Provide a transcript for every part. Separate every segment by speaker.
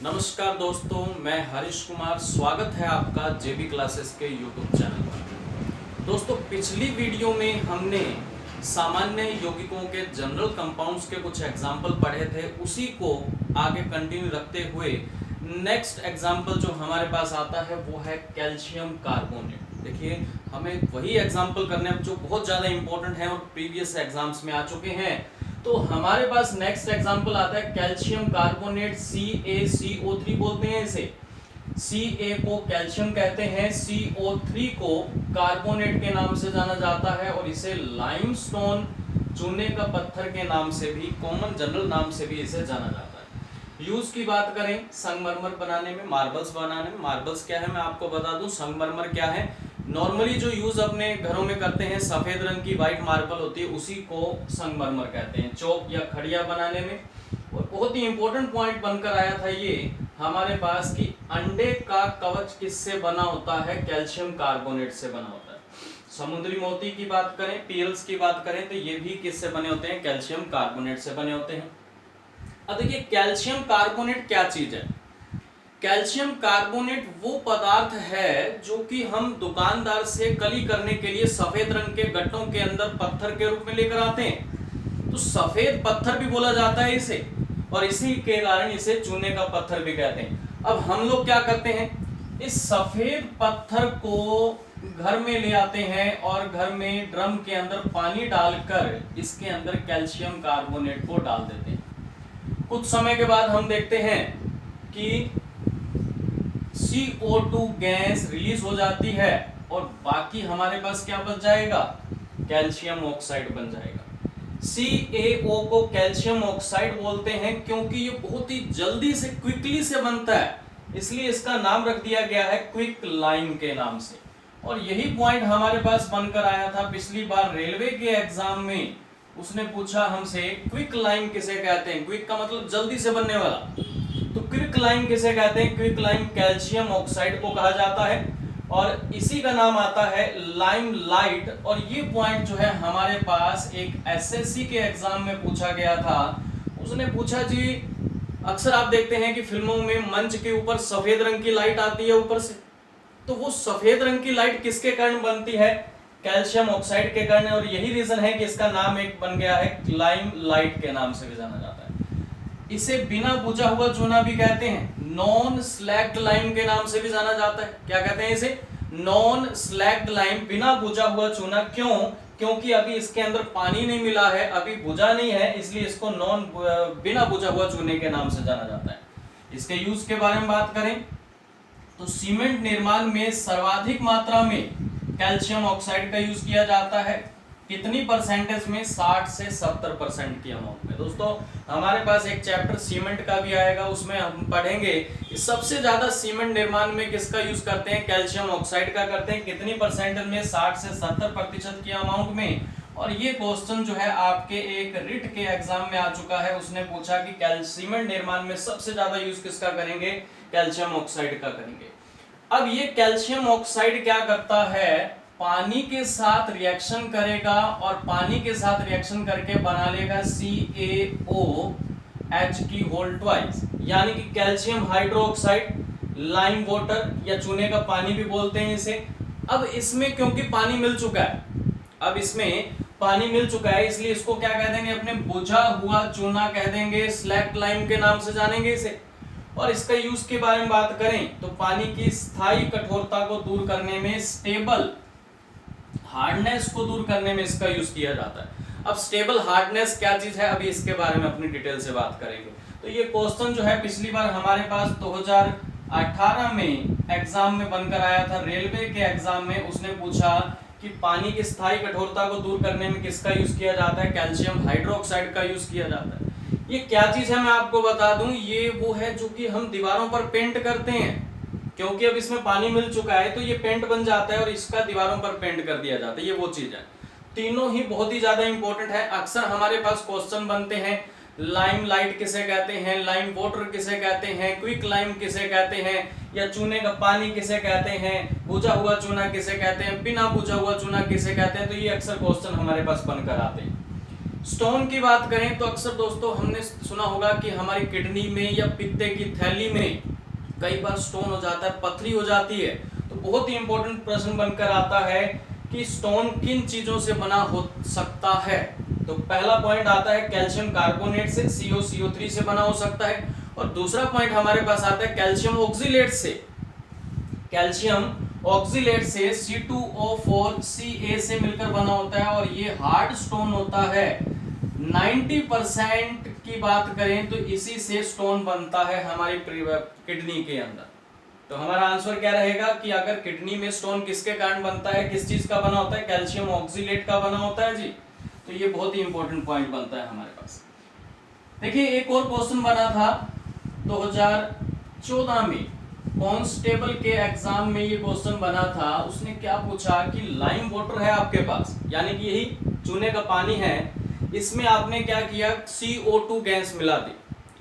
Speaker 1: नमस्कार दोस्तों, मैं हरीश कुमार। स्वागत है आपका जेबी क्लासेस के यूट्यूब चैनल पर। दोस्तों, पिछली वीडियो में हमने सामान्य यौगिकों के जनरल कंपाउंड्स के कुछ एग्जाम्पल पढ़े थे। उसी को आगे कंटिन्यू रखते हुए नेक्स्ट एग्जाम्पल जो हमारे पास आता है वो है कैल्शियम कार्बोनेट। देखिए, हमें वही एग्जाम्पल करने हैं जो बहुत ज़्यादा इंपॉर्टेंट है और प्रीवियस एग्जाम्स में आ चुके हैं। तो हमारे पास नेक्स्ट एग्जांपल आता है कैल्शियम कार्बोनेट CaCO3 बोलते हैं इसे। Ca को कैल्शियम कहते हैं, CO3 को कार्बोनेट के नाम से जाना जाता है और इसे लाइमस्टोन चूने का पत्थर के नाम से भी, कॉमन जनरल नाम से भी इसे जाना जाता है। यूज की बात करें संगमरमर बनाने में, मार्बल्स बनाने में। मार्बल्स क्या है मैं आपको बता दूं, संगमरमर क्या है। नॉर्मली जो यूज अपने घरों में करते हैं, सफेद रंग की व्हाइट मार्बल होती है, उसी को संगमरमर कहते हैं, चौक या खड़िया बनाने में। और बहुत ही इंपॉर्टेंट पॉइंट बनकर आया था ये हमारे पास कि अंडे का कवच किससे बना होता है, कैल्शियम कार्बोनेट से बना होता है। समुद्री मोती की बात करें, पील्स की बात करें, तो ये भी किससे बने होते हैं, कैल्शियम कार्बोनेट से बने होते हैं। अब देखिए, कैल्शियम कार्बोनेट क्या चीज है। कैल्शियम कार्बोनेट वो पदार्थ है जो कि हम दुकानदार से कली करने के लिए सफेद रंग के गट्टों के अंदर पत्थर के रूप में लेकर आते हैं। तो सफेद पत्थर भी बोला जाता है इसे, और इसी के कारण इसे चूने का पत्थर भी कहते हैं। अब हम लोग क्या करते हैं, इस सफेद पत्थर को घर में ले आते हैं और घर में ड्रम के अंदर पानी डालकर इसके अंदर कैल्शियम कार्बोनेट को डाल देते हैं। कुछ समय के बाद हम देखते हैं कि CO2 गैस रिलीज हो जाती है और बाकी हमारे पास क्या बच जाएगा, कैल्शियम ऑक्साइड बन जाएगा। CaO को कैल्शियम ऑक्साइड बोलते हैं क्योंकि ये बहुत ही जल्दी से, क्विकली से बनता है, इसलिए इसका नाम रख दिया गया है क्विक लाइम के नाम से। और यही पॉइंट हमारे पास बनकर आया था पिछली बार रेलवे के एग्जाम में। उसने पूछा हमसे क्विक लाइम किसे कहते हैं। क्विक का मतलब जल्दी से बनने वाला, तो क्विक लाइम किसे कहते हैं, क्विक लाइम कैल्शियम ऑक्साइड को कहा जाता है और इसी का नाम आता है लाइम लाइट। और ये पॉइंट जो है हमारे पास एक SSC के एग्जाम में पूछा गया था। उसने पूछा जी, अक्सर आप देखते हैं कि फिल्मों में मंच के ऊपर सफेद रंग की लाइट आती है ऊपर से, तो वो सफेद रंग की लाइट किसके कारण बनती है, कैल्शियम ऑक्साइड के कारण। और यही रीजन है कि इसका नाम एक बन गया है, लाइम लाइट के नाम से भी जाना जाता है। इसे बिना बुझा हुआ चूना भी कहते हैं, नॉन स्लैग्ड लाइम के नाम से भी जाना जाता है। क्या कहते हैं इसे, नॉन स्लैग्ड लाइम, बिना बुझा हुआ चूना। क्यों, क्योंकि अभी इसके अंदर पानी नहीं मिला है, अभी बुझा नहीं है, इसलिए इसको बिना बुझा हुआ चूने के नाम से जाना जाता है। इसके यूज के बारे में बात करें तो सीमेंट निर्माण में सर्वाधिक मात्रा में कैल्शियम ऑक्साइड का यूज किया जाता है। कितनी परसेंटेज में, 60 से 70% की अमाउंट में। दोस्तों, हमारे पास एक चैप्टर सीमेंट का भी आएगा, उसमें हम पढ़ेंगे सबसे ज्यादा सीमेंट निर्माण में किसका यूज करते हैं, कैल्शियम ऑक्साइड का करते हैं। कितनी परसेंटेज में, 60 से 70% की अमाउंट में। और ये क्वेश्चन जो है आपके एक रिट के एग्जाम में आ चुका है। उसने पूछा कि सीमेंट निर्माण में सबसे ज्यादा यूज किसका करेंगे, कैल्शियम ऑक्साइड का करेंगे। अब ये कैल्शियम ऑक्साइड क्या करता है, पानी के साथ रिएक्शन करेगा और पानी के साथ रिएक्शन करके बना लेगा CaOH की होल ट्वाइस, यानी कि कैल्शियम हाइड्रोक्साइड, लाइम वाटर या चूने का पानी भी बोलते हैं इसे। अब इसमें क्योंकि पानी मिल चुका है, इसलिए इसको क्या कह देंगे, अपने बुझा हुआ चूना कह देंगे, स्लैग्ड लाइम के नाम से जानेंगे इसे। और इसका यूज के बारे में बात करें तो पानी की स्थायी कठोरता को दूर करने में, स्टेबल हार्डनेस को दूर करने में इसका यूज किया जाता है। अब स्टेबल हार्डनेस क्या चीज है, अभी इसके बारे में अपनी डिटेल से बात करेंगे। तो ये क्वेश्चन जो है पिछली बार हमारे पास 2018 में एग्जाम में बनकर आया था, रेलवे के एग्जाम में। उसने पूछा कि पानी की स्थायी कठोरता को दूर करने में किसका यूज किया जाता है, कैल्शियम हाइड्रोक्साइड का यूज किया जाता है। ये क्या चीज है मैं आपको बता दूं, ये वो है जो कि हम दीवारों पर पेंट करते हैं। क्योंकि अब इसमें पानी मिल चुका है तो ये पेंट बन जाता है और इसका दीवारों पर पेंट कर दिया जाता है, ये वो चीज है। तीनों ही बहुत ही ज्यादा इंपॉर्टेंट है। अक्सर हमारे पास क्वेश्चन बनते हैं, लाइम लाइट किसे कहते हैं, लाइम वाटर किसे कहते हैं, क्विक लाइम किसे कहते हैं, या चूने का पानी किसे कहते हैं, बुझा हुआ चूना किसे कहते हैं, बिना बुझा हुआ चूना किसे कहते हैं। तो ये अक्सर क्वेश्चन हमारे पास बनकर आते हैं। स्टोन की बात करें तो अक्सर दोस्तों हमने सुना होगा कि हमारी किडनी में या पित्ते की थैली में कई बार स्टोन हो जाता है, पथरी हो जाती है। तो बहुत ही इंपॉर्टेंट प्रश्न बनकर आता है कि स्टोन किन चीजों से बना हो सकता है। तो पहला पॉइंट आता है कैल्शियम कार्बोनेट से, CuCO3 से बना हो सकता है। और दूसरा पॉइंट हमारे पास आता है कैल्शियम ऑक्सीलेट से, कैल्शियम ऑक्सीलेट से C2O4 Ca से मिलकर बना होता है और ये हार्ड स्टोन होता है। 90% की बात करें तो इसी से स्टोन बनता है हमारी किडनी के अंदर। तो हमारा आंसर क्या रहेगा कि अगर किडनी में स्टोन किसके कारण बनता है, किस चीज का बना होता है, कैल्शियम ऑक्सीलेट का बना होता है जी। तो ये बहुत ही इंपॉर्टेंट पॉइंट बनता है हमारे पास। देखिए एक और क्वेश्चन बना था 2014 में, कांस्टेबल के एग्जाम में ये क्वेश्चन बना था। उसने क्या पूछा कि लाइम वाटर है आपके पास, यानी कि यही चूने का पानी है, इसमें आपने क्या किया, CO2 गैस मिला दी।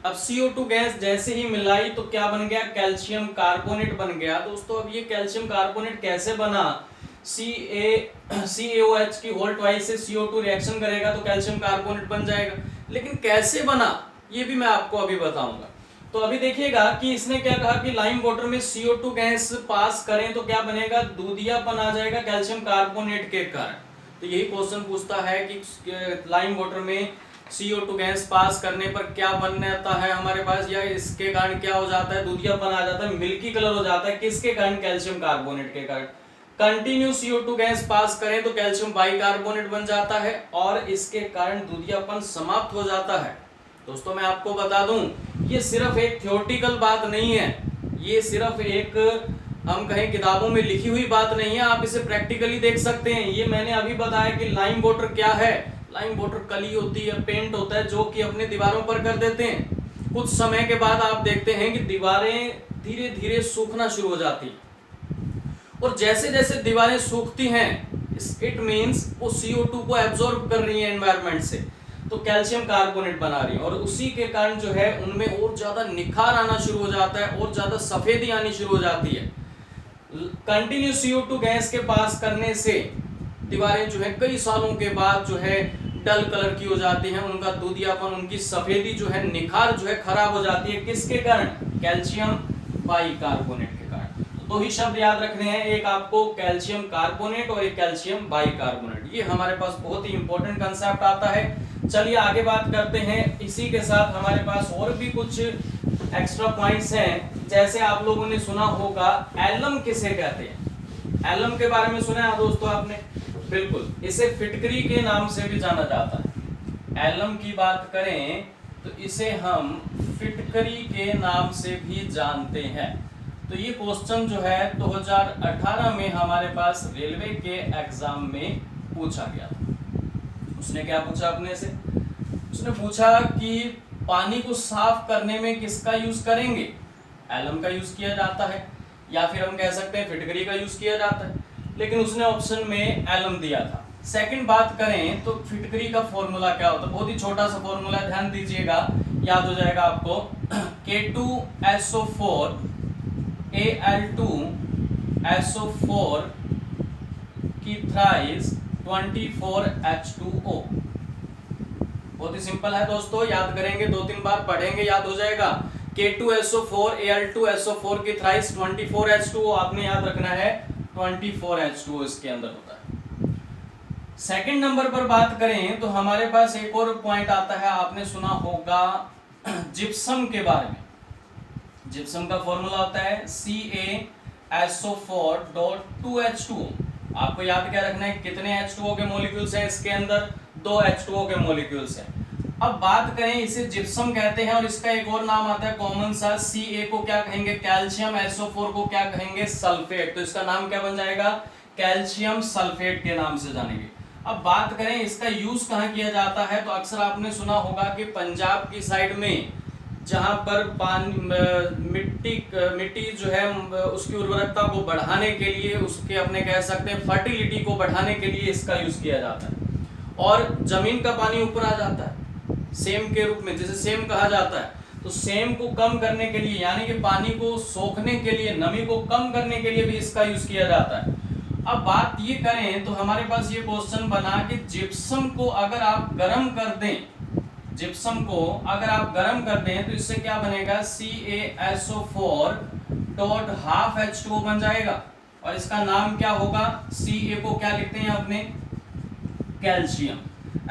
Speaker 1: अब CO2 गैस जैसे ही मिलाई तो क्या बन गया, कैल्शियम कार्बोनेट बन गया। दोस्तों अब ये कैल्शियम कार्बोनेट कैसे बना, CaOH की होल ट्वाइस से CO2 रिएक्शन करेगा तो कैल्शियम कार्बोनेट बन जाएगा। लेकिन कैसे बना ये भी मैं आपको अभी बताऊंगा। तो अभी देखिएगा कि इसने क्या कहा कि लाइम वाटर में CO2 गैस पास करें तो क्या बनेगा, दूधियापन आ जाएगा कैल्शियम कार्बोनेट के कारण। तो यही क्वेश्चन पूछता है कि लाइम वाटर में CO2 गैस पास करने पर क्या बन जाता है हमारे पास, या इसके कारण क्या हो जाता है, दूधियापन आ जाता है, मिल्की कलर हो जाता है, किसके कारण, कैल्शियम कार्बोनेट के कारण। कंटिन्यू CO2 गैस पास करें तो कैल्शियम बाइकार्बोनेट बन जाता है और इसके कारण दूधियापन समाप्त हो जाता है। दोस्तों मैं आपको बता दूं ये सिर्फ एक थ्योरेटिकल बात नहीं है, ये सिर्फ एक हम कहें किताबों में लिखी हुई बात नहीं है, आप इसे प्रैक्टिकली देख सकते हैं। ये मैंने अभी बताया कि लाइम वाटर क्या है, लाइम वाटर कली होती है, पेंट होता है जो कि अपने दीवारों पर कर देते हैं। कुछ समय के बाद आप देखते हैं कि दीवारें धीरे धीरे सूखना शुरू हो जाती हैं और जैसे जैसे दीवारें सूखती हैं इट मींस वो CO2 को एब्जॉर्ब कर रही है एनवायरनमेंट से, तो कैल्शियम कार्बोनेट बना रही है और उसी के कारण जो है उनमें और ज्यादा निखार आना शुरू हो जाता है और ज्यादा सफेदी आनी शुरू हो जाती है। कंटिन्यू CO2 गैस के पास करने से दीवारें जो है कई सालों के बाद जो है डल कलर की हो जाती हैं, उनका दूधियापन, उनकी सफेदी जो है, निखार जो है खराब हो जाती है, किसके कारण, कैल्शियम बाइकार्बोनेट के कारण। तो दो ही शब्द याद रखने हैं, एक आपको कैल्शियम कार्बोनेट और एक कैल्शियम बाइकार्बोनेट। ये हमारे पास बहुत ही इंपॉर्टेंट कंसेप्ट आता है। चलिए आगे बात करते हैं। इसी के साथ हमारे पास और भी कुछ एक्स्ट्रा पॉइंट्स हैं, जैसे आप लोगों ने सुना होगा एलम किसे कहते हैं। एलम के बारे में सुना है दोस्तों आपने, बिल्कुल, इसे फिटकरी के नाम से भी जाना जाता है। एलम की बात करें तो इसे हम फिटकरी के नाम से भी जानते हैं। तो ये क्वेश्चन जो है 2018 में हमारे पास रेलवे के एग्जाम में पूछा गया था। उसने क्या पूछा अपने से, उसने पूछा कि पानी को साफ करने में किसका यूज करेंगे, एलम का यूज किया जाता है या फिर हम कह सकते हैं फिटकरी का यूज किया जाता है, लेकिन उसने ऑप्शन में एलम दिया था। सेकंड बात करें तो फिटकरी का फॉर्मूला क्या होता है, बहुत ही छोटा सा फॉर्मूला, ध्यान दीजिएगा, याद हो जाएगा आपको। K2SO4 Al2SO4 की थ्राइस 24H2O। बहुत ही सिंपल है दोस्तों, याद करेंगे, दो तीन बार पढ़ेंगे, याद हो जाएगा। K2SO4 Al2SO4 की थ्राइस 24H2O, आपने याद रखना है 24H2O इसके अंदर होता है। सेकंड नंबर पर बात करें तो हमारे पास एक और पॉइंट आता है, आपने सुना होगा जिप्सम के बारे में। जिप्सम का फॉर्मूला होता है CaSO4.2H2O। आपको याद क्या रखना है, कितने H2O के मॉलिक्यूल्स हैं इसके अंदर, 2 H2O के मॉलिक्यूल्स हैं। अब बात करें, इसे जिप्सम कहते हैं और इसका एक और नाम आता है कॉमन सा, Ca को क्या कहेंगे, कैल्शियम, SO4 को क्या कहेंगे, सल्फेट। तो इसका नाम क्या बन जाएगा, कैल्शियम सल्फेट के नाम से जानेंगे। अब बात करें इसका यूज कहाँ किया जाता है, तो अक्सर आपने सुना होगा कि पंजाब की साइड में जहां पर पानी मिट्टी जो है उसकी उर्वरकता को बढ़ाने के लिए, उसके अपने कह सकते हैं फर्टिलिटी को बढ़ाने के लिए इसका यूज किया जाता है। और जमीन का पानी ऊपर आ जाता है सेम के रूप में, जैसे सेम कहा जाता है, तो सेम को कम करने के लिए, यानी कि पानी को सोखने के लिए, नमी को कम करने के लिए भी इसका यूज किया जाता है। अब बात ये करें तो हमारे पास ये क्वेश्चन बना कि जिप्सम को अगर आप गर्म कर दें, जिप्सम को अगर आप गर्म कर दें तो इससे क्या बनेगा, CaSO4 डॉट हाफ H2O बन जाएगा। और इसका नाम क्या होगा, Ca को क्या लिखते हैं आपने, कैल्शियम,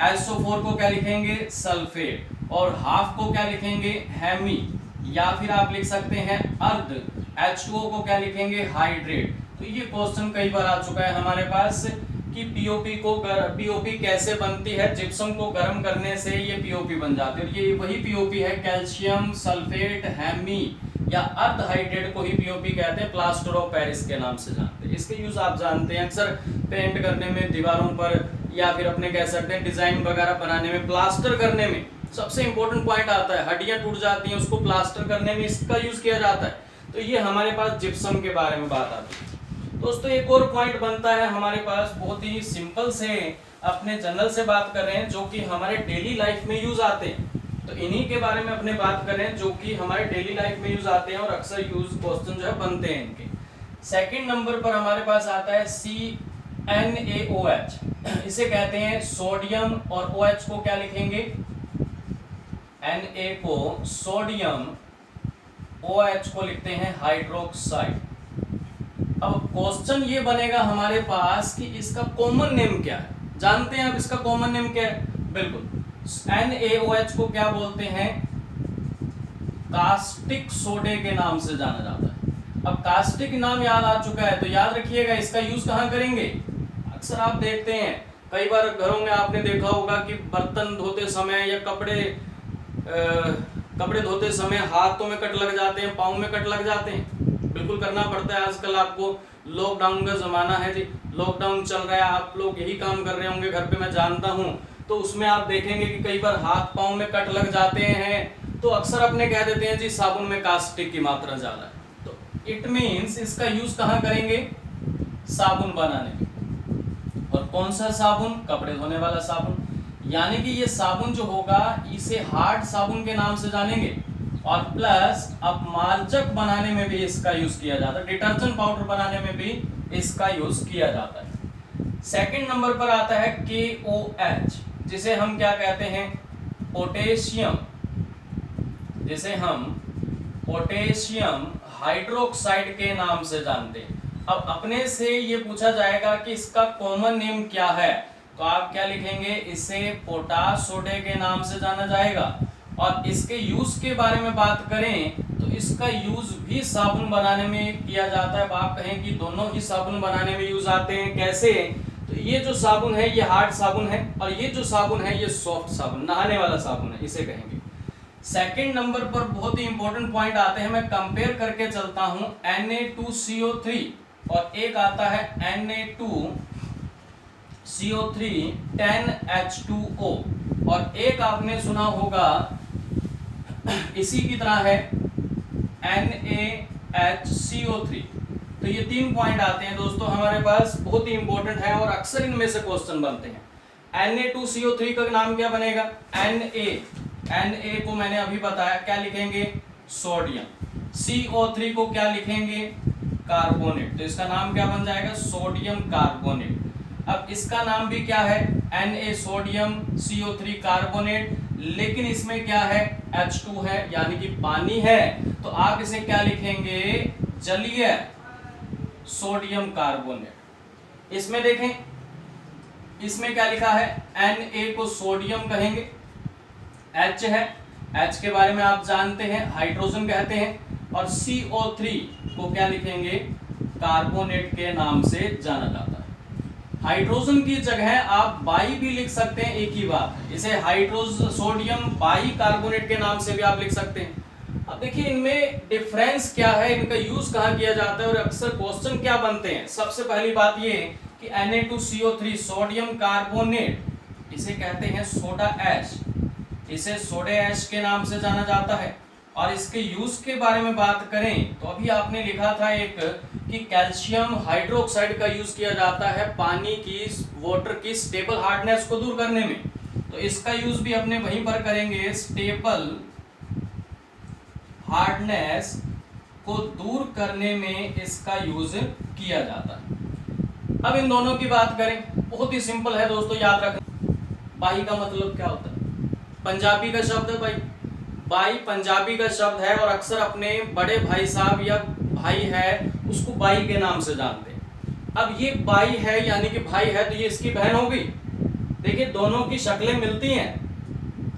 Speaker 1: SO4 को क्या लिखेंगे, सल्फेट, और हाफ को क्या लिखेंगे, हैमी, या फिर आप लिख सकते हैं अर्ध, H2O को क्या लिखेंगे, हाइड्रेट। तो ये क्वेश्चन कई बार आ चुका है हमारे पास कि पीओपी कैसे बनती है, जिप्सम को गर्म करने से ये पीओपी बन जाती है। ये वही पीओपी है, कैल्शियम सल्फेट हैमी या अर्ध हाइड्रेट को ही पीओपी कहते हैं, प्लास्टर ऑफ पेरिस के नाम से जानते हैं। इसके यूज आप जानते हैं, अक्सर पेंट करने में दीवारों पर, या फिर अपने कह सकते हैं डिजाइन वगैरह बनाने में, प्लास्टर करने में सबसे इंपॉर्टेंट पॉइंट आता है, हड्डियां टूट जाती हैं उसको प्लास्टर करने में इसका यूज किया जाता है। तो ये हमारे पास जिप्सम के बारे में बात आती है। दोस्तों एक और पॉइंट बनता है हमारे पास, बहुत ही सिंपल से अपने जनरल से बात कर रहे हैं जो कि हमारे डेली लाइफ में यूज आते हैं। तो इन्हीं के बारे में अपने बात करें जो कि हमारे डेली लाइफ में यूज आते हैं और अक्सर यूज क्वेश्चन जो है बनते हैं इनके। सेकंड नंबर पर हमारे पास आता है CnAOH, इसे कहते हैं सोडियम, और OH को क्या लिखेंगे, Na को सोडियम, OH को लिखते हैं हाइड्रोक्साइड। अब क्वेश्चन ये बनेगा हमारे पास कि इसका कॉमन नेम क्या है, जानते हैं आप इसका कॉमन नेम क्या है, बिल्कुल NaOH को क्या बोलते हैं, कास्टिक सोडे के नाम से जाना जाता है। अब कास्टिक नाम याद आ चुका है तो याद रखिएगा इसका यूज कहाँ करेंगे। अक्सर आप देखते हैं कई बार घरों में आपने देखा होगा कि बर्तन धोते समय या कपड़े धोते समय हाथों में कट लग जाते हैं, पाँव में कट लग जाते हैं, बिल्कुल करना पड़ता है। आजकल आपको लॉकडाउन का जमाना है जी, लॉकडाउन चल रहा है, आप लोग यही काम कर रहे होंगे घर पे, मैं जानता हूं। तो उसमें आप देखेंगे कि कई बार हाथ पांव में कट लग जाते हैं, तो अक्सर अपने कह देते हैं जी साबुन में कास्टिक की मात्रा ज्यादा है। तो इट मींस इसका यूज कहां करेंगे, साबुन बनाने में। और कौन सा साबुन, कपड़े धोने वाला साबुन, यानी कि ये साबुन जो होगा इसे हार्ड साबुन के नाम से जानेंगे। और प्लस अपमार्जक बनाने में भी इसका यूज किया जाता है, डिटर्जेंट पाउडर बनाने में भी इसका यूज किया जाता है। सेकंड नंबर पर आता है KOH, जिसे हम क्या कहते हैं, पोटेशियम, जिसे हम पोटेशियम हाइड्रोक्साइड के नाम से जानते हैं। अब अपने से ये पूछा जाएगा कि इसका कॉमन नेम क्या है, तो आप क्या लिखेंगे, इसे पोटाश सोडे के नाम से जाना जाएगा। और इसके यूज के बारे में बात करें तो इसका यूज भी साबुन बनाने में किया जाता है। आप कहें कि दोनों ही साबुन बनाने में यूज आते हैं, कैसे, तो ये जो साबुन है ये हार्ड साबुन है, और ये जो साबुन है ये सॉफ्ट साबुन, नहाने वाला साबुन है, इसे कहेंगे। सेकंड नंबर पर बहुत ही इंपॉर्टेंट पॉइंट आते हैं, मैं कंपेयर करके चलता हूं, Na2CO3 और एक आता है Na2CO3 10H2O, और एक आपने सुना होगा इसी की तरह है NaHCO3। तो ये 3 पॉइंट आते हैं दोस्तों हमारे पास, बहुत ही इंपॉर्टेंट है और अक्सर इनमें से क्वेश्चन बनते हैं। Na2CO3 का नाम क्या बनेगा, Na को मैंने अभी बताया क्या लिखेंगे, सोडियम। CO3 को क्या लिखेंगे, कार्बोनेट, तो इसका नाम क्या बन जाएगा, सोडियम कार्बोनेट। अब इसका नाम भी क्या है, Na सोडियम CO3 कार्बोनेट, लेकिन इसमें क्या है, H2 है यानी कि पानी है, तो आप इसे क्या लिखेंगे, जलीय सोडियम कार्बोनेट। इसमें देखें, इसमें क्या लिखा है, Na को सोडियम कहेंगे, H है, H के बारे में आप जानते हैं हाइड्रोजन कहते हैं, और CO3 को क्या लिखेंगे, कार्बोनेट के नाम से जाना जाता है। हाइड्रोजन की जगह आप बाई भी लिख सकते हैं, एक ही बात है, इसे हाइड्रोजन सोडियम बाई कार्बोनेट के नाम से भी आप लिख सकते हैं। अब देखिए इनमें डिफरेंस क्या है, इनका यूज कहाँ किया जाता है और अक्सर क्वेश्चन क्या बनते हैं। सबसे पहली बात ये कि Na2CO3 सोडियम कार्बोनेट, इसे कहते हैं सोडा ऐश, इसे सोडा ऐश के नाम से जाना जाता है। और इसके यूज के बारे में बात करें तो अभी आपने लिखा था एक कि कैल्शियम हाइड्रोक्साइड का यूज किया जाता है पानी की, वाटर की स्टेबल हार्डनेस को दूर करने में, तो इसका यूज भी अपने वहीं पर करेंगे, स्टेबल हार्डनेस को दूर करने में इसका यूज किया जाता है। अब इन दोनों की बात करें, बहुत ही सिंपल है दोस्तों, याद रखना। बाई का मतलब क्या होता है? पंजाबी का शब्द है भाई। बाई पंजाबी का शब्द है और अक्सर अपने बड़े भाई साहब या भाई है उसको बाई के नाम से जानते हैं। अब ये बाई है यानी कि भाई है, तो ये इसकी बहन हो गई। देखिए दोनों की शक्लें मिलती हैं,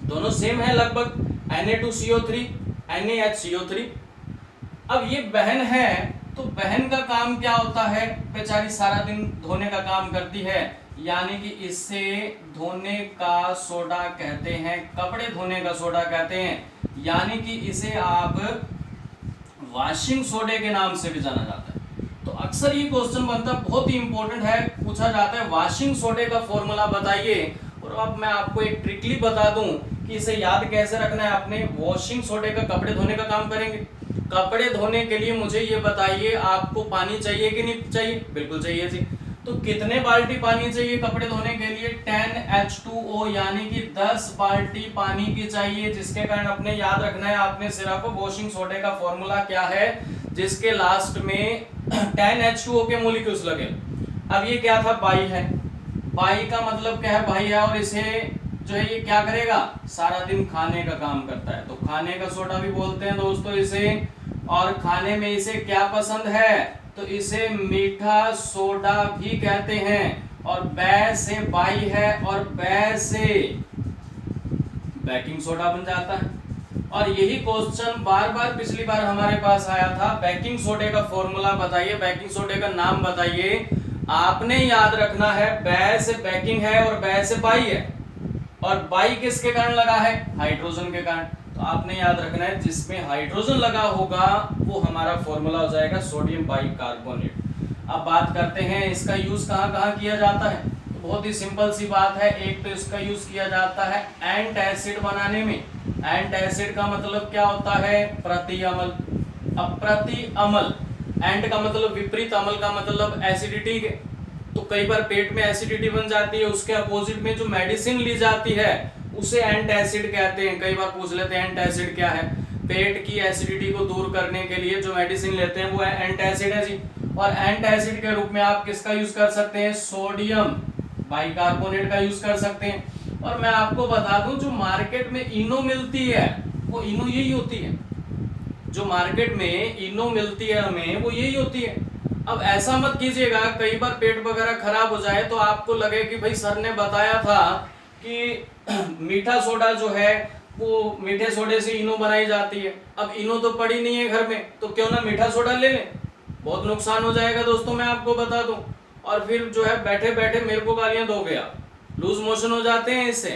Speaker 1: दोनों सेम है लगभग, Na2CO3 NaHCO3। अब ये बहन है तो बहन का काम क्या होता है? बेचारी सारा दिन धोने का काम करती है, यानी कि इसे धोने का सोडा कहते हैं, कपड़े धोने का सोडा कहते हैं, यानी कि इसे आप वॉशिंग सोडे के नाम से भी जाना जाता है। तो अक्सर ये क्वेश्चन बनता है, बहुत ही इंपॉर्टेंट है, पूछा जाता है वॉशिंग सोडे का फॉर्मूला बताइए। और अब मैं आपको एक ट्रिकली बता दूं कि इसे याद कैसे रखना है आपने। वॉशिंग सोडे का कपड़े धोने का काम करेंगे। कपड़े धोने के लिए मुझे ये बताइए, आपको पानी चाहिए कि नहीं चाहिए? बिल्कुल चाहिए जी। तो कितने बाल्टी पानी चाहिए कपड़े धोने के लिए? 10H2O, यानी कि 10 बाल्टी पानी की चाहिए, जिसके कारण अपने याद रखना है आपने सिर्फ वॉशिंग सोडे का फॉर्मूला क्या है, जिसके लास्ट में 10H2O के मॉलिक्यूल्स लगे। अब ये क्या था? बाई है। बाई का मतलब क्या है? भाई है, और इसे जो है ये क्या करेगा? सारा दिन खाने का काम करता है, तो खाने का सोडा भी बोलते हैं दोस्तों इसे। और खाने में इसे क्या पसंद है? तो इसे मीठा सोडा भी कहते हैं। और बै से बाई है और बै से बेकिंग सोडा बन जाता है। और यही क्वेश्चन बार बार पिछली बार हमारे पास आया था, बेकिंग सोडे का फॉर्मूला बताइए, बेकिंग सोडे का नाम बताइए। आपने याद रखना है बै से बेकिंग है और बै से बाई है, और बाई किसके कारण लगा है? हाइड्रोजन के कारण। तो आपने याद रखना है जिसमें हाइड्रोजन लगा होगा वो हमारा फॉर्मूला हो जाएगा सोडियम बाइकार्बोनेट। अब बात करते हैं इसका यूज कहाँ कहाँ किया जाता है। तो बहुत ही सिंपल सी बात है, एक तो इसका यूज किया जाता है एंटासिड बनाने में। एंटासिड का मतलब क्या होता है? प्रतिअम्ल। अब प्रतिअम्ल, एंट का मतलब विपरीत, अम्ल का मतलब एसिडिटी के। तो कई बार पेट में एसिडिटी बन जाती है, उसके अपोजिट में जो मेडिसिन ली जाती है उसे एंटासिड कहते हैं। कई बार पूछ लेते हैं एंटासिड क्या है? पेट की एसिडिटी को दूर करने के लिए जो मेडिसिन लेते हैं वो एंटासिड है जी। और एंटासिड के रूप में आप किसका यूज कर सकते हैं? सोडियम बाइकार्बोनेट का यूज कर सकते हैं। और मैं आपको बता दूं, जो मार्केट में इनो मिलती है वो इनो यही होती है। जो मार्केट में इनो मिलती है हमें वो यही होती है। अब ऐसा मत कीजिएगा, कई बार पेट वगैरह खराब हो जाए तो आपको लगे कि भाई सर ने बताया था कि मीठा सोडा जो है वो मीठे सोडे से इनो बनाई जाती है। अब इनो तो पड़ी नहीं है घर में, तो क्यों ना मीठा सोडा ले लें। बहुत नुकसान हो जाएगा दोस्तों, मैं आपको बता दूं। और फिर जो है बैठे बैठे मेरे को गालियां दोगे आप, लूज मोशन हो जाते हैं इससे।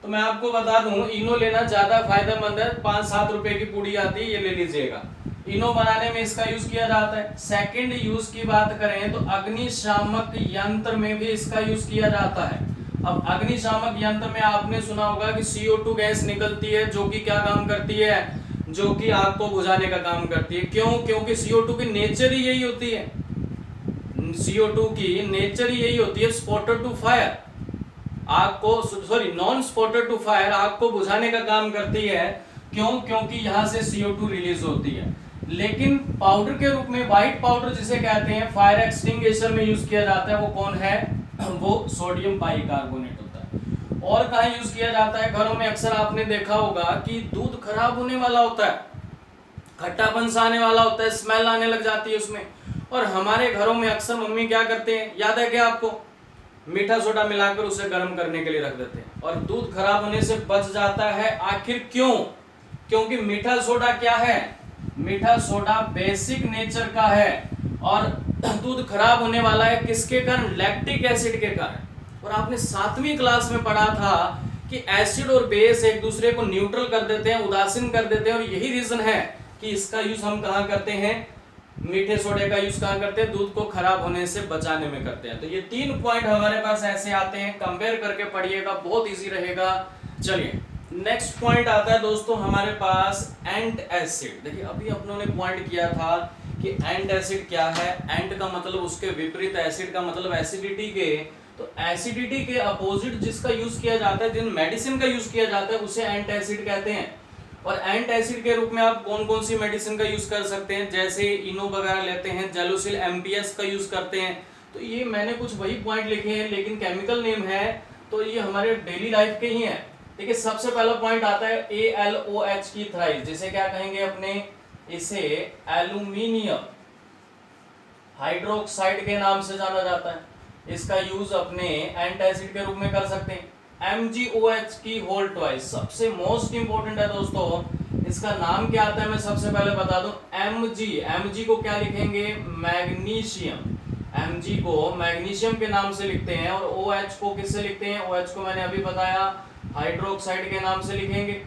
Speaker 1: तो मैं आपको बता दूं, इनो लेना ज्यादा फायदेमंद है। 5-7 रुपए की पुड़ी आती है, ये ले लीजिएगा। इनो बनाने में इसका यूज किया जाता है। सेकंड यूज की बात करें तो अग्निशामक यंत्र में भी इसका यूज किया जाता है। अब अग्निशामक यंत्र में आपने सुना होगा कि CO2 गैस निकलती है, जो कि क्या काम करती है? जो कि आग को बुझाने का काम करती है। क्यों? क्योंकि CO2 की नेचर ही यही होती है। CO2 की नेचर ही यही होती है, स्पॉटर टू फायर, आग को, sorry non spotter to fire, आग को बुझाने का काम करती है। क्यों? क्योंकि यहां से CO2 रिलीज होती है। लेकिन पाउडर के रूप में व्हाइट पाउडर जिसे कहते हैं फायर एक्सटिंग्विशर में यूज किया जाता है, वो कौन है? वो सोडियम बाइकार्बोनेट होता है। और कहाँ यूज किया जाता है? घरों में अक्सर आपने देखा होगा कि दूध खराब होने वाला होता है, खट्टापन सा आने वाला होता है, स्मेल आने लग जाती है उसमें। और हमारे घरों में अक्सर मम्मी क्या करते हैं, याद है क्या आपको? मीठा सोडा मिलाकर उसे गर्म करने के लिए रख देते हैं और दूध खराब होने से बच जाता है। आखिर क्यों? क्योंकि मीठा सोडा क्या है? मीठा सोडा बेसिक नेचर का है। और दूध खराब होने वाला है किसके कारण? लैक्टिक एसिड के कारण। और आपने 7वीं क्लास में पढ़ा था कि एसिड और बेस एक दूसरे को न्यूट्रल कर देते हैं, उदासीन कर देते हैं। और यही रीजन है कि इसका यूज हम कहाँ करते हैं? मीठे सोडे का यूज कहाँ करते हैं? दूध को खराब होने से बचाने में करते हैं। तो ये 3 पॉइंट हमारे पास ऐसे आते हैं, कंपेयर करके पढ़िएगा, बहुत इजी रहेगा। चलिए नेक्स्ट पॉइंट आता है दोस्तों हमारे पास एंट एसिड। देखिए अभी अपनों ने पॉइंट किया था कि एंट एसिड क्या है। एंट का मतलब उसके विपरीत, एसिड का मतलब एसिडिटी के। तो एसिडिटी के अपोजिट जिसका यूज किया जाता है, जिन मेडिसिन का यूज किया जाता है, उसे एंट एसिड कहते हैं। और एंट एसिड के रूप में आप कौन कौन सी मेडिसिन का यूज कर सकते हैं? जैसे इनो वगैरह लेते हैं, जेलोसिल MPS का यूज करते हैं, तो ये मैंने कुछ वही पॉइंट लिखे हैं, लेकिन केमिकल नेम है तो ये हमारे डेली लाइफ के ही हैं। देखिए सबसे पहला पॉइंट आता है AlOH की थ्राइस, जिसे क्या कहेंगे अपने, इसे एल्यूमिनियम हाइड्रोक्साइड के नाम से जाना जाता है। इसका यूज अपने एंटासिड के रूप में कर सकते हैं। MgOH की होल ट्वाइस सबसे मोस्ट इंपोर्टेंट है दोस्तों, इसका नाम क्या आता है मैं सबसे पहले बता दूं, Mg को क्या लिखेंगे, मैग्नीशियम। Mg को मैग्नीशियम के नाम से लिखते हैं, और OH को किससे लिखते हैं, OH को मैंने अभी बताया हाइड्रोक्साइड के नाम से लिखेंगे।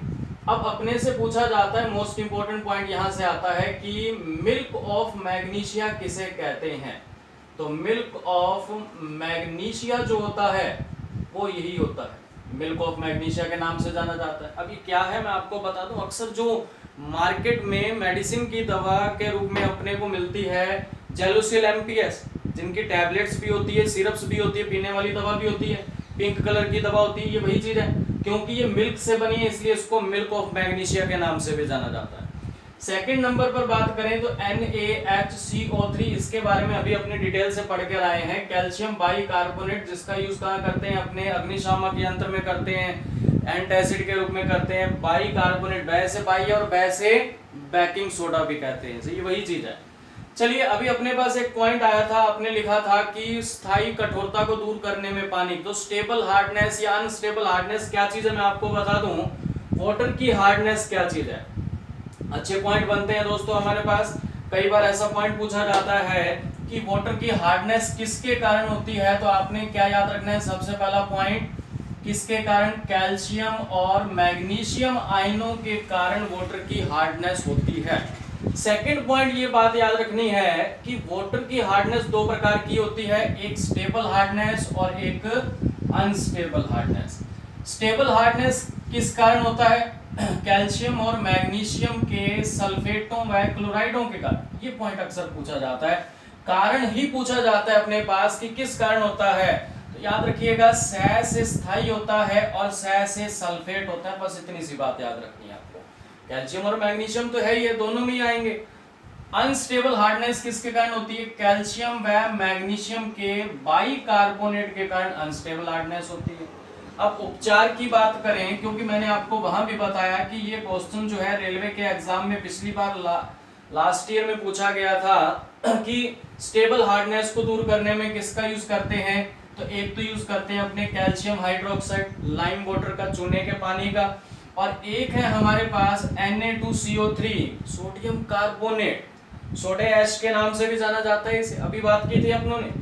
Speaker 1: अब अपने से पूछा जाता है, मोस्ट इंपोर्टेंट पॉइंट यहां से आता है कि मिल्क ऑफ मैग्नीशिया किसे कहते हैं। तो मिल्क ऑफ मैग्नीशिया जो होता है वो यही होता है, मिल्क ऑफ मैग्नीशिया के नाम से जाना जाता है। अब ये क्या है मैं आपको बता दूं, अक्सर जो मार्केट में मेडिसिन की दवा के रूप में अपने को मिलती है, जेलुसिल MPS, जिनकी टैबलेट्स भी होती है, सिरप्स भी होती है, पीने वाली दवा भी होती है, पिंक कलर की दवा होती है, ये वही चीज है। क्योंकि ये मिल्क से बनी है इसलिए इसको मिल्क ऑफ मैग्नीशिया के नाम से भी जाना जाता है। सेकंड नंबर पर बात करें तो NaHCO3, इसके बारे में अभी अपने डिटेल से पढ़ कर आए हैं। कैल्शियम बाइकार्बोनेट, जिसका यूज कहाँ करते हैं, अपने अग्निशामक यंत्र में करते हैं, एंटासिड के रूप में करते हैं। बाइकार्बोनेट, बै से बाई और बै से बेकिंग सोडा भी कहते हैं, ये वही चीज है। चलिए अभी अपने पास एक पॉइंट आया था, आपने लिखा था कि स्थायी कठोरता को दूर करने में पानी, तो स्टेबल हार्डनेस या अनस्टेबल हार्डनेस क्या चीज है मैं आपको बता दूं, वाटर की हार्डनेस क्या चीज है। अच्छे पॉइंट बनते हैं दोस्तों हमारे पास। कई बार ऐसा पॉइंट पूछा जाता है कि वाटर की हार्डनेस किसके कारण होती है, तो आपने क्या याद रखना है, सबसे पहला पॉइंट किसके कारण, कैल्शियम और मैग्नीशियम आयनों के कारण वाटर की हार्डनेस होती है। सेकंड पॉइंट ये बात याद रखनी है कि वाटर की हार्डनेस दो प्रकार की होती है, एक स्टेबल हार्डनेस और एक अनस्टेबल हार्डनेस। स्टेबल हार्डनेस किस कारण होता है, कैल्शियम और मैग्नीशियम के सल्फेटों व क्लोराइडों के कारण। ये पॉइंट अक्सर पूछा जाता है, कारण ही पूछा जाता है अपने पास कि किस कारण होता है, तो याद रखिएगा सह से स्थायी होता है और सह से सल्फेट होता है, बस इतनी सी बात याद रखनी है आपको। कैल्शियम और मैग्नीशियम तो है, ये दोनों में ही आएंगे। अनस्टेबल हार्डनेस किसके कारण होती है, कैल्शियम व मैग्नीशियम के बाइकार्बोनेट के कारण अनस्टेबल हार्डनेस होती है। अब उपचार की बात करें, क्योंकि मैंने आपको वहां भी बताया कि ये क्वेश्चन जो है रेलवे के एग्जाम में पिछली बार लास्ट ईयर में पूछा गया था कि स्टेबल हार्डनेस को दूर करने में किसका यूज करते हैं, तो एक तो यूज करते हैं अपने कैल्शियम हाइड्रोक्साइड, लाइम वाटर का, चूने के पानी का, और एक है हमारे पास Na2CO3 सोडियम कार्बोनेट, सोडे ऐश के नाम से भी जाना जाता है, इसे अभी बात की थी अपनों ने।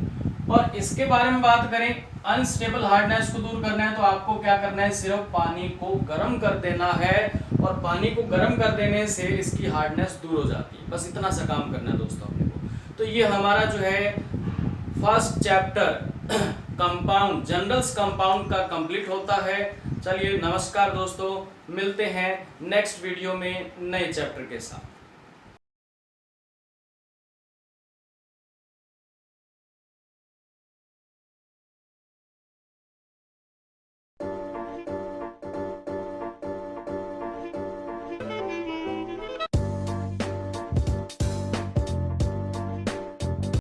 Speaker 1: और इसके बारे में बात करें, अनस्टेबल हार्डनेस को दूर करना है तो आपको क्या करना है, सिर्फ पानी को गर्म कर देना है, और पानी को गर्म कर देने से इसकी हार्डनेस दूर हो जाती है, बस इतना सा काम करना है दोस्तों अपने को। तो ये हमारा जो है first chapter compound, generals compound का कंप्लीट होता है। चलिए नमस्कार दोस्तों, मिलते हैं नेक्स्ट वीडियो में नए चैप्टर के साथ।